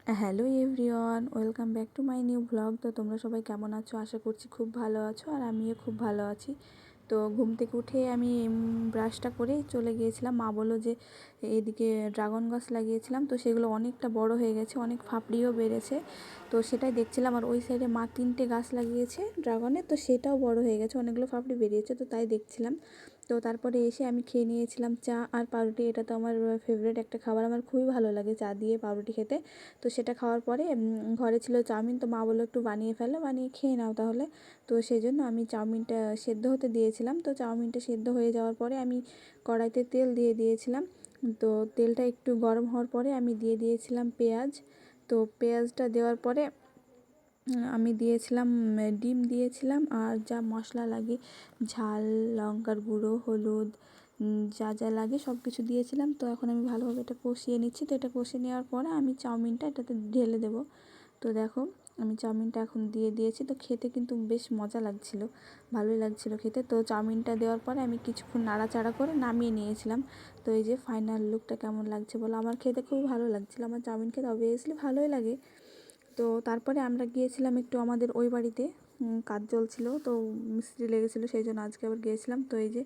Hello everyone, welcome back to my new blog. তো তোমরা সবাই কেমন আছো? আশা করছি খুব ভালো আছো, আর আমিও খুব ভালো আছি। তো ঘুম থেকে উঠে আমি ব্রাশটা করেই চলে গিয়েছিলাম। মা বললো যে এদিকে ড্রাগন গাছ লাগিয়েছিলাম, তো সেগুলো অনেকটা বড় হয়ে গেছে, অনেক ফাপড়িও বেড়েছে। তো সেটাই দেখছিলাম। আর ওই সাইডে মা 3টে গাছ লাগিয়েছে ড্রাগনের, তো সেটাও বড় হয়ে গেছে, অনেকগুলো ফাপড়ি বেরিয়েছে, তো তাই দেখছিলাম। তো তারপরে এসে আমি খেয়ে নিয়েছিলাম চা আর পাউরুটি। এটা তো আমার ফেভারিট একটা খাবার, আমার খুবই ভালো লাগে চা দিয়ে পাউরুটি খেতে। তো সেটা খাওয়ার পরে ঘরে ছিল চাউমিন, তো মা বললো একটু বানিয়ে ফেলো, বানিয়ে খেয়ে নাও তাহলে। তো সেই জন্য আমি চাউমিনটা সেদ্ধ হতে দিয়েছিলাম। তো চাউমিনটা সেদ্ধ হয়ে যাওয়ার পরে আমি কড়াইতে তেল দিয়ে দিয়েছিলাম। তো তেলটা একটু গরম হওয়ার পরে আমি দিয়ে দিয়েছিলাম পেঁয়াজ। তো পেঁয়াজটা দেওয়ার পরে আমি দিয়েছিলাম ডিম দিয়েছিলাম, আর যা মশলা লাগে ঝাল, লঙ্কার গুঁড়ো, হলুদ, যা যা লাগে সব কিছু দিয়েছিলাম। তো এখন আমি ভালোভাবে এটা কষিয়ে নিচ্ছি। তো এটা কষিয়ে নেওয়ার পরে আমি চাউমিনটা এটাতে ঢেলে দেবো। তো দেখো আমি চাউমিনটা এখন দিয়ে দিয়েছি। তো খেতে কিন্তু বেশ মজা লাগছিল, ভালোই লাগছিল খেতে। তো চাউমিনটা দেওয়ার পরে আমি কিছুক্ষণ নাড়াচাড়া করে নামিয়ে নিয়েছিলাম। তো এই যে ফাইনাল লুকটা কেমন লাগছে বলো? আমার খেতে খুবই ভালো লাগছিলো। আমার চাউমিন খেতে অবভিয়াসলি ভালোই লাগে। তো তারপরে আমরা গিয়েছিলাম একটু আমাদের ওই বাড়িতে, কাজ চলছিল, তো মিস্ত্রি লেগেছিলো, সেই জন্য আজকে আবার গিয়েছিলাম। তো এই যে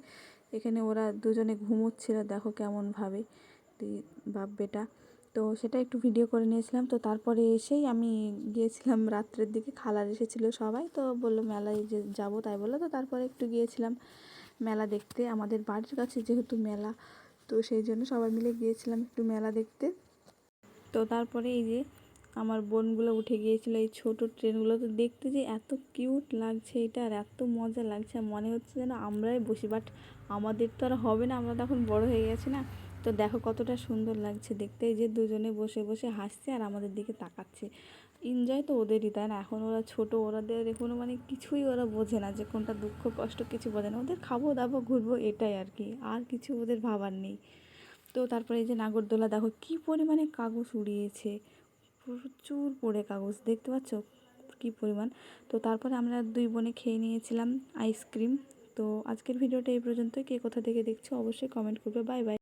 এখানে ওরা দুজনে ঘুমোচ্ছিল, দেখো কেমনভাবে, বাপ বেটা। তো সেটা একটু ভিডিও করে নিয়েছিলাম। তো তারপরে এসেই আমি গিয়েছিলাম রাত্রের দিকে, খালার এসেছিলো সবাই, তো বললো মেলায় যে যাবো, তাই বললো। তো তারপরে একটু গিয়েছিলাম মেলা দেখতে, আমাদের বাড়ির কাছে যেহেতু মেলা, তো সেই জন্য সবাই মিলে গিয়েছিলাম একটু মেলা দেখতে। তো তারপরে এই যে আমার বোনগুলো উঠে গিয়েছিলো এই ছোটো ট্রেনগুলো, তো দেখতে যে এত কিউট লাগছে এটা, আর এত মজা লাগছে, মনে হচ্ছে যেন আমরাই বসি। বাট আমাদের তো আর হবে না, আমরা তো এখন বড়ো হয়ে গেছি না। তো দেখো কতটা সুন্দর লাগছে দেখতে, এই যে দুজনে বসে বসে হাসছে আর আমাদের দিকে তাকাচ্ছে। এনজয় তো ওদেরই, তাই না? এখন ওরা ছোটো, ওরাদের এখনও মানে কিছুই ওরা বোঝে না, যে কোনটা দুঃখ কষ্ট কিছু বোঝে না। ওদের খাবো দাবো ঘুরবো, এটাই আর কি, আর কিছু ওদের ভাবার নেই। তো তারপরে এই যে নাগরদোলা, দেখো কী পরিমাণে কাগজ উড়িয়েছে, প্রচুর পড়ে কাগজ, দেখতে পাচ্ছ কী পরিমাণ। তো তারপরে আমরা দুই বোনে খেয়ে নিয়েছিলাম আইসক্রিম। তো আজকের ভিডিওটা এই পর্যন্তই। কে কোথা থেকে দেখছো অবশ্যই কমেন্ট করবে। Bye bye.